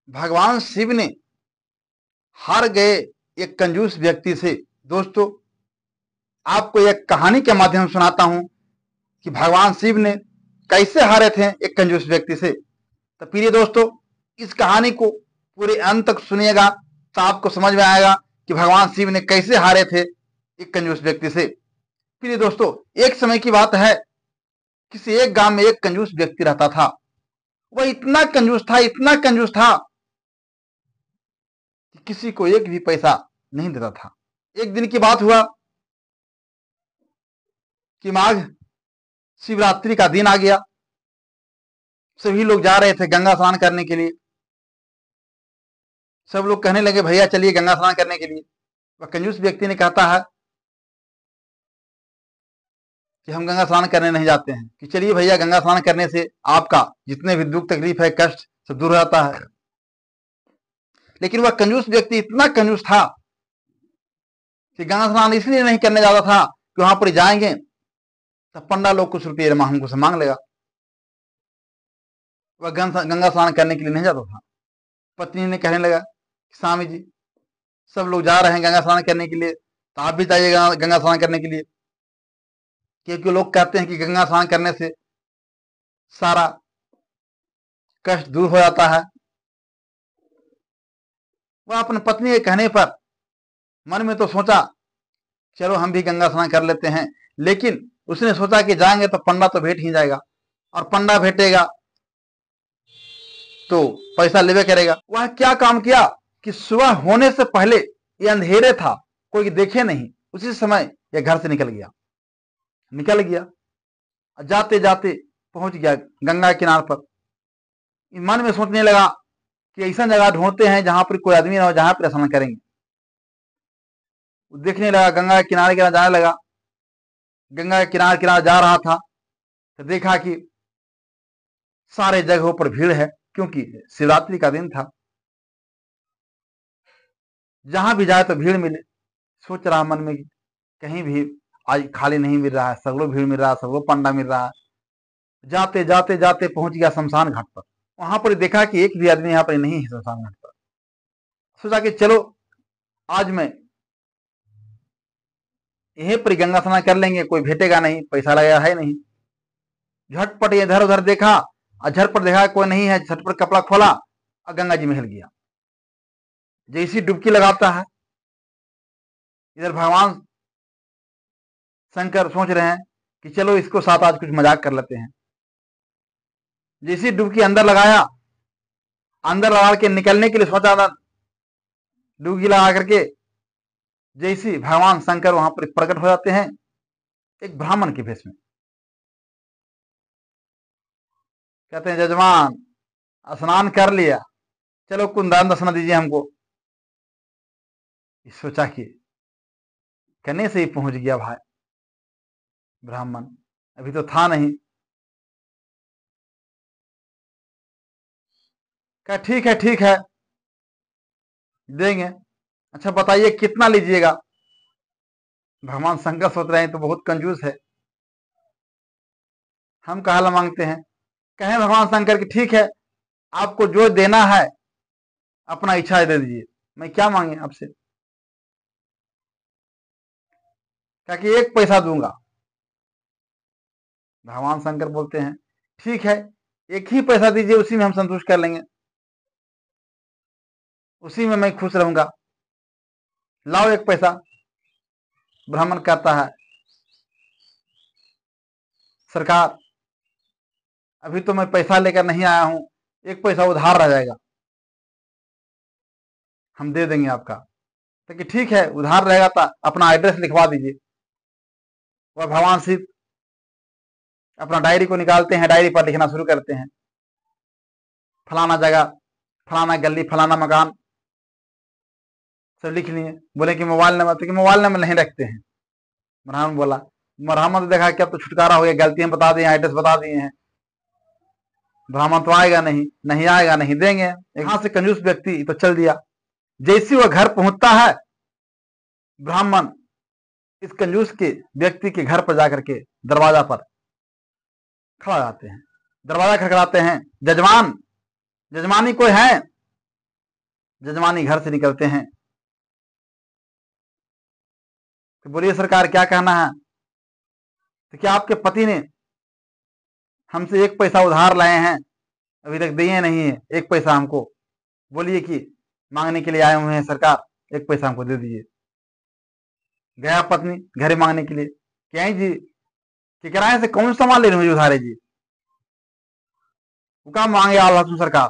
भगवान शिव ने हार गए एक कंजूस व्यक्ति से। दोस्तों, आपको एक कहानी के माध्यम से सुनाता हूं कि भगवान शिव ने कैसे हारे थे एक कंजूस व्यक्ति से। तो प्रिय दोस्तों, इस कहानी को पूरे अंत तक सुनिएगा तो आपको समझ में आएगा कि भगवान शिव ने कैसे हारे थे एक कंजूस व्यक्ति से। प्रिय दोस्तों, एक समय की बात है, किसी एक गांव में एक कंजूस व्यक्ति रहता था। वह इतना कंजूस था, इतना कंजूस था कि किसी को एक भी पैसा नहीं देता था। एक दिन की बात हुआ कि माघ शिवरात्रि का दिन आ गया। सभी लोग जा रहे थे गंगा स्नान करने के लिए। सब लोग कहने लगे, भैया चलिए गंगा स्नान करने के लिए। वह कंजूस व्यक्ति ने कहता है कि हम गंगा स्नान करने नहीं जाते हैं। कि चलिए भैया, गंगा स्नान करने से आपका जितने भी दुख तकलीफ है, कष्ट सब दूर हो जाता है। लेकिन वह कंजूस व्यक्ति इतना कंजूस था कि गंगा स्नान इसलिए नहीं करने जाता था कि वहां पर जाएंगे तो पंडा लोग कुछ रुपये हमको से मांग लेगा। वह गंगा स्नान करने के लिए नहीं जाता था। पत्नी ने कहने लगा, स्वामी जी सब लोग जा रहे हैं गंगा स्नान करने के लिए, तो आप भी जाइएगा गंगा स्नान करने के लिए, क्योंकि लोग कहते हैं कि गंगा स्नान करने से सारा कष्ट दूर हो जाता है। वह अपनी पत्नी के कहने पर मन में तो सोचा, चलो हम भी गंगा स्नान कर लेते हैं। लेकिन उसने सोचा कि जाएंगे तो पंडा तो भेंट ही जाएगा, और पंडा भेटेगा तो पैसा लेवे करेगा। वह क्या काम किया कि सुबह होने से पहले, ये अंधेरे था, कोई देखे नहीं, उसी समय यह घर से निकल गया। जाते जाते पहुंच गया गंगा किनार पर। मन में सोचने लगा कि ऐसा जगह ढूंढते हैं जहां पर कोई आदमी ना हो, जहां पर स्नान करेंगे। देखने लगा, गंगा के किनारे किनारे जाने लगा। गंगा के किनारे किनारे जा रहा था तो देखा कि सारे जगहों पर भीड़ है, क्योंकि शिवरात्रि का दिन था। जहां भी जाए तो भीड़ मिले। सोच रहा मन में कि कहीं भी आज खाली नहीं मिल रहा है, सगलों भीड़ मिल रहा है, सगलों पंडा मिल रहा है। जाते जाते जाते पहुंच गया शमशान घाट पर। वहां पर देखा कि एक भी आदमी यहाँ पर नहीं है शमशान घाट पर। सोचा कि चलो आज मैं यहीं पर गंगा स्नान कर लेंगे, कोई भेटेगा नहीं, पैसा लगेगा है नहीं। झटपट इधर उधर देखा और झटपट देखा कोई नहीं है। झटपट कपड़ा खोला और गंगा जी में हिल गया। जैसी डुबकी लगाता है, इधर भगवान शंकर सोच रहे हैं कि चलो इसको साथ आज कुछ मजाक कर लेते हैं। जैसी डुबकी अंदर लगाया, अंदर लगा के निकलने के लिए सोचा था, डुबकी लगा करके जैसी भगवान शंकर वहां पर प्रकट हो जाते हैं एक ब्राह्मण के भेष में। कहते हैं, जजमान स्नान कर लिया, चलो कुछ दान दक्षिणा दीजिए हमको। सोचा कि कहने से ही पहुंच गया भाई ब्राह्मण, अभी तो था नहीं। क्या ठीक है देंगे। अच्छा बताइए कितना लीजिएगा। भगवान शंकर सोच रहे हैं तो बहुत कंजूस है, हम कहा मांगते हैं। कहें भगवान शंकर की ठीक है, आपको जो देना है अपना इच्छा दे दीजिए, मैं क्या मांगे आपसे। क्या कि 1 पैसा दूंगा। भगवान शंकर बोलते हैं, ठीक है 1 ही पैसा दीजिए, उसी में हम संतुष्ट कर लेंगे, उसी में मैं खुश रहूंगा। लाओ 1 पैसा। ब्राह्मण कहता है, सरकार अभी तो मैं पैसा लेकर नहीं आया हूं, 1 पैसा उधार रह जाएगा, हम दे देंगे आपका। तो कि ठीक है उधार रहेगा तो अपना एड्रेस लिखवा दीजिए। वह भगवान शिव अपना डायरी को निकालते हैं, डायरी पर लिखना शुरू करते हैं, फलाना जगह, फलाना गली, फलाना मकान, सब लिख लिए। बोले कि मोबाइल नंबर, तो कि मोबाइल नंबर नहीं रखते हैं। ब्राह्मण बोला, ब्राह्मण तो देखा क्या तो छुटकारा हो गया, गलतियां बता दी, एड्रेस बता दिए हैं, ब्राह्मण तो आएगा नहीं, नहीं आएगा नहीं देंगे। यहां से कंजूस व्यक्ति तो चल दिया। जैसे वह घर पहुंचता है, ब्राह्मण इस कंजूस के व्यक्ति के घर पर जाकर के दरवाजा पर खड़ा जाते हैं, दरवाजा खड़खड़ाते हैं, जजमान जजमानी कोई है। जजमानी घर से निकलते हैं। तो बोलिए सरकार क्या कहना है? तो क्या आपके पति ने हमसे एक पैसा उधार लाए हैं, अभी तक दिए नहीं है एक पैसा हमको? बोलिए कि मांगने के लिए आए हुए हैं सरकार, एक पैसा हमको दे दीजिए। गया पत्नी घरे मांगने के लिए, क्या जी कि किराए से कौन सामान ले रहे उधारे जी? वो कहा मांगे आला तुम सरकार,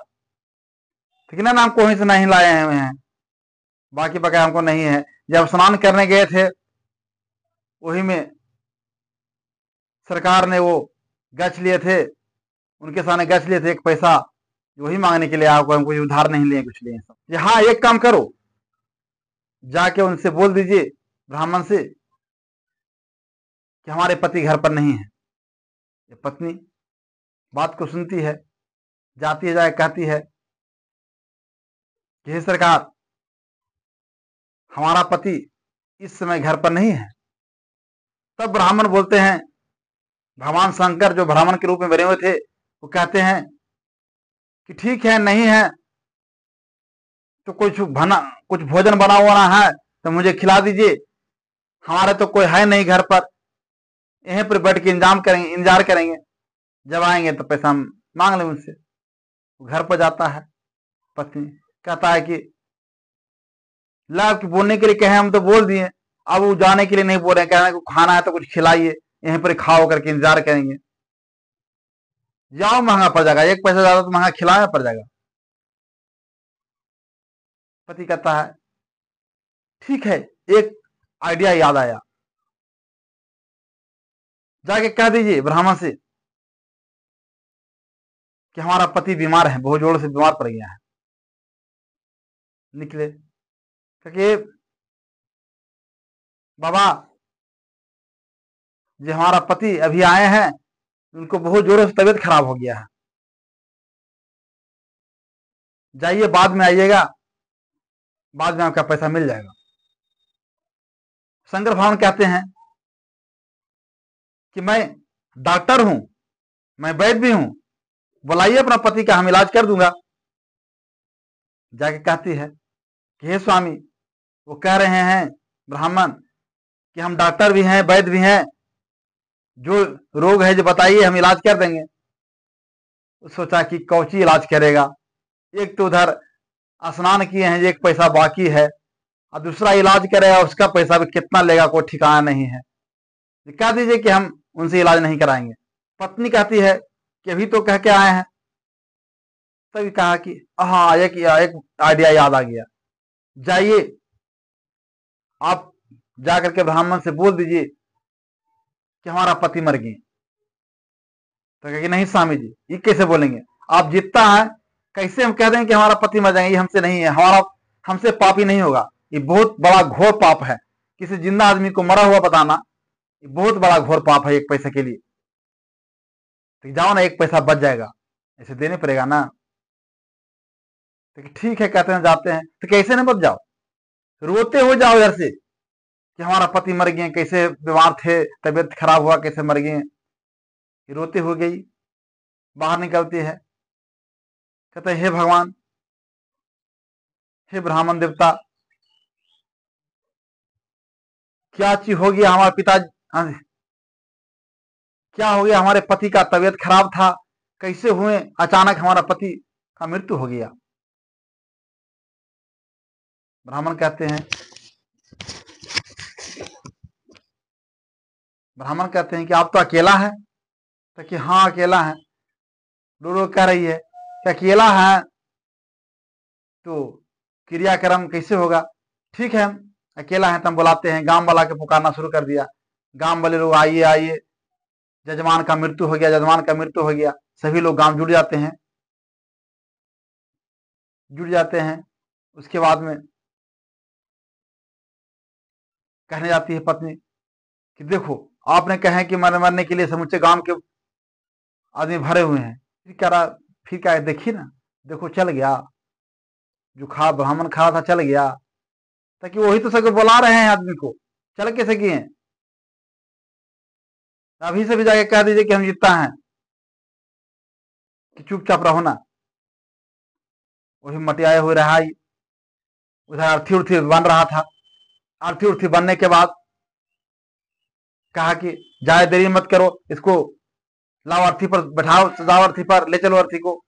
ठीक है ना, हमको वहीं से नहीं लाए हुए हैं, बाकी बकाया हमको नहीं है। जब स्नान करने गए थे वही में सरकार ने वो गछ लिए थे, उनके सामने गछ लिए थे एक पैसा, वही मांगने के लिए आपको, हमको उधार नहीं लिए कुछ लिए सब। हाँ एक काम करो, जाके उनसे बोल दीजिए ब्राह्मण से कि हमारे पति घर पर नहीं है। ये पत्नी बात को सुनती है, जाती है, जाए कहती है कि हे सरकार, हमारा पति इस समय घर पर नहीं है। तब ब्राह्मण बोलते हैं, भगवान शंकर जो ब्राह्मण के रूप में बने हुए थे, वो कहते हैं कि ठीक है, नहीं है तो कुछ भोजन बना हुआ है तो मुझे खिला दीजिए, हमारे तो कोई है नहीं घर पर, यहीं पर बैठ के इंतजार करेंगे, जब आएंगे तो पैसा मांग लें उनसे। घर पर जाता है, पत्नी कहता है कि लाभ की बोलने के लिए कहे हम तो बोल दिए, अब वो जाने के लिए नहीं बोल रहे, कह रहे हैं खाना है तो कुछ खिलाइए, यहीं पर खाओ करके इंतजार करेंगे। जाओ महंगा पड़ जाएगा, एक पैसा ज्यादा तो महंगा खिलाना पड़ जाएगा। पति कहता है ठीक है, एक आइडिया याद आया, जाके कह दीजिए ब्राह्मण से कि हमारा पति बीमार है, बहुत जोर से बीमार पड़ गया है। निकले क्योंकि बाबा जो हमारा पति अभी आए हैं, उनको बहुत जोरों से तबीयत खराब हो गया है, जाइए बाद में आइएगा, बाद में आपका पैसा मिल जाएगा। शंकर भगवान कहते हैं कि मैं डॉक्टर हूं, मैं वैद्य भी हूं, बुलाइए अपना पति का, हम इलाज कर दूंगा। जाके कहती है कि हे स्वामी, वो कह रहे हैं ब्राह्मण कि हम डॉक्टर भी हैं, वैद्य भी हैं, जो रोग है जो बताइए, हम इलाज कर देंगे। सोचा कि कौची इलाज करेगा, एक तो उधर स्नान किए हैं, एक पैसा बाकी है, और दूसरा इलाज करेगा, उसका पैसा भी कितना लेगा कोई ठिकाना नहीं है। कह दीजिए कि हम उनसे इलाज नहीं कराएंगे। पत्नी कहती है कि अभी तो कह के आए हैं। तभी कहा कि हाँ एक आइडिया याद आ गया, जाइए आप जाकर के ब्राह्मण से बोल दीजिए कि हमारा पति मर गए। तो कहे कि नहीं स्वामी जी, ये कैसे बोलेंगे, आप जितना है कैसे हम कह देंगे कि हमारा पति मर जाएंगे, ये हमसे नहीं है, हमसे पाप ही नहीं होगा, ये बहुत बड़ा घोर पाप है, किसी जिंदा आदमी को मरा हुआ बताना ये बहुत बड़ा घोर पाप है एक पैसे के लिए। तो जाओ ना, एक पैसा बच जाएगा, ऐसे देने पड़ेगा ना। तो ठीक है कहते हैं, जाते हैं। तो कैसे नहीं बच जाओ, रोते हो जाओ इधर से कि हमारा पति मर गए, कैसे बीमार थे, तबीयत खराब हुआ, कैसे मर गए। रोते हो गई, बाहर निकलती है, कहते हे भगवान, हे ब्राह्मण देवता, क्या चीज हो गया हमारे पिताजी, क्या हो गया, हमारे पति का तबीयत खराब था, कैसे हुए अचानक हमारा पति का मृत्यु हो गया। ब्राह्मण कहते हैं कि आप तो अकेला है। तो कि हाँ अकेला है। रो कह रही है कि अकेला है तो क्रियाक्रम कैसे होगा। ठीक है, अकेला है तो हम बुलाते हैं, गांव वाला के पुकारना शुरू कर दिया, गांव वाले लोग आइए आइए, जजमान का मृत्यु हो गया, जजमान का मृत्यु हो गया। सभी लोग गांव जुड़ जाते हैं। उसके बाद में कहने जाती है पत्नी कि देखो आपने कहे कि मरने के लिए समूचे गांव के आदमी भरे हुए हैं, फिर क्या देखिए ना, देखो चल गया, जो ब्राह्मण खा था चल गया, ताकि वही तो सबको बुला रहे हैं आदमी को, चल कैसे किए। अभी से भी जाके कह दीजिए कि हम जीतता हैं, कि चुपचाप रहो ना। वही मटियाए हुए रहा, उधर अर्थी उर्थी बन रहा था। अर्थी उर्थी बनने के बाद कहा कि ज्यादा देरी मत करो, इसको लाओ अर्थी पर बैठाओ, सजाओ अर्थी पर, ले चलो अर्थी को।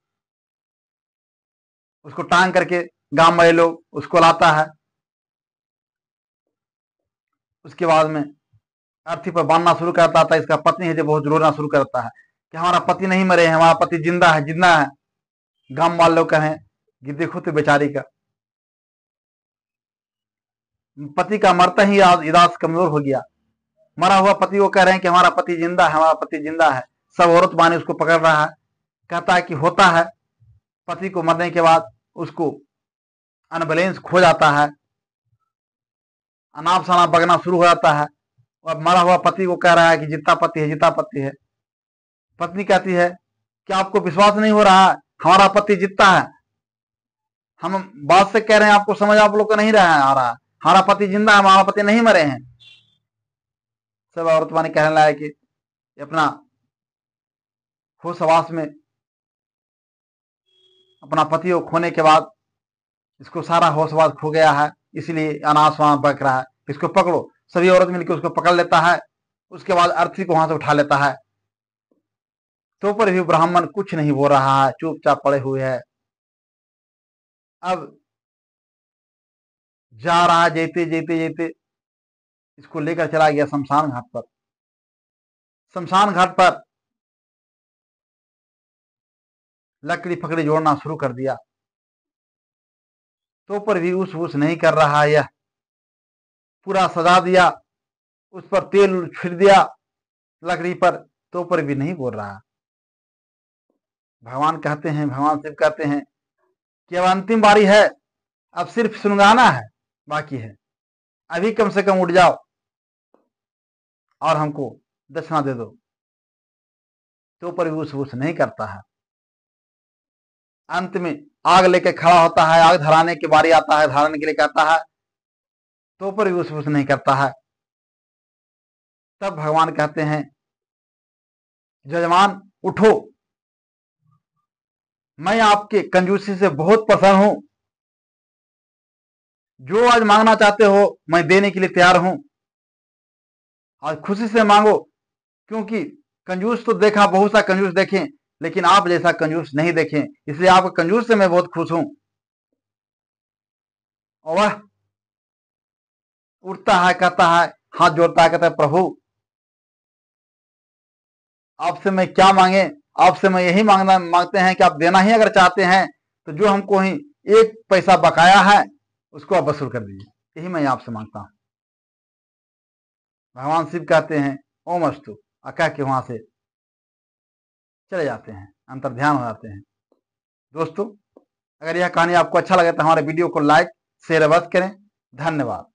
उसको टांग करके गांव वाले लोग उसको लाता है। उसके बाद में अर्थी पर बांधना शुरू करता था। इसका पत्नी है जो बहुत रोना शुरू करता है कि हमारा पति नहीं मरे हैं, हमारा पति जिंदा है, जिंदा है। गांव वाले लोग कहें कि देखो तो बेचारी का पति का मरता ही इरादा कमजोर हो गया। मरा हुआ पति को कह रहे हैं कि हमारा पति जिंदा है, हमारा पति जिंदा है। सब औरत बानी उसको पकड़ रहा है। कहता है कि होता है, पति को मरने के बाद उसको अनबैलेंस खो जाता है, अनाप शनाप बगना शुरू हो जाता है। और मरा हुआ पति को कह रहा है कि जितना पति है, जितना पति है। पत्नी कहती है कि आपको विश्वास नहीं हो रहा है, हमारा पति जितना है। हम बात से कह रहे हैं, आपको समझ आप लोग को नहीं रहा है आ रहा, हमारा पति जिंदा है, हमारा पति नहीं मरे हैं। सब औरत वानी कहने लगा कि अपना होश हवास में अपना पति को खोने के बाद इसको सारा होश हवास खो गया है, इसलिए अनाथ वहां बक रहा है। इसको पकड़ो। सभी औरत मिलकर उसको पकड़ लेता है। उसके बाद अर्थी को वहां से उठा लेता है। तो पर भी ब्राह्मण कुछ नहीं बोल रहा है, चुपचाप पड़े हुए है। अब जा रहा है, जेते जेते जेते इसको लेकर चला गया शमशान घाट पर। शमशान घाट पर लकड़ी फकड़ी जोड़ना शुरू कर दिया। तो पर भी उस नहीं कर रहा है। यह पूरा सजा दिया, उस पर तेल फिर दिया लकड़ी पर, तो पर भी नहीं बोल रहा। भगवान कहते हैं, भगवान शिव कहते हैं कि अब अंतिम बारी है, अब सिर्फ सुनगाना है बाकी है। अभी कम से कम उठ जाओ और हमको दक्षिणा दे दो। तो पर भी उस नहीं करता है। अंत में आग लेके खड़ा होता है, आग धराने की बारी आता है, धराने के लिए कहता है, तो पर भी उस नहीं करता है। तब भगवान कहते हैं, जजमान उठो, मैं आपके कंजूसी से बहुत प्रसन्न हूं। जो आज मांगना चाहते हो मैं देने के लिए तैयार हूं। आज खुशी से मांगो, क्योंकि कंजूस तो देखा, बहुत सा कंजूस देखें, लेकिन आप जैसा कंजूस नहीं देखें, इसलिए आपके कंजूस से मैं बहुत खुश हूं। और वह उठता है, कहता है, हाथ जोड़ता है, कहता है, प्रभु आपसे मैं क्या मांगे, आपसे मैं यही मांगते हैं कि आप देना ही अगर चाहते हैं तो जो हमको ही 1 पैसा बकाया है उसको आप वसूल कर दीजिए, यही मैं आपसे मांगता हूं। भगवान शिव कहते हैं ओम अस्तु, कह के वहां से चले जाते हैं, अंतर ध्यान हो जाते हैं। दोस्तों, अगर यह कहानी आपको अच्छा लगे तो हमारे वीडियो को लाइक शेयर अवश्य करें। धन्यवाद।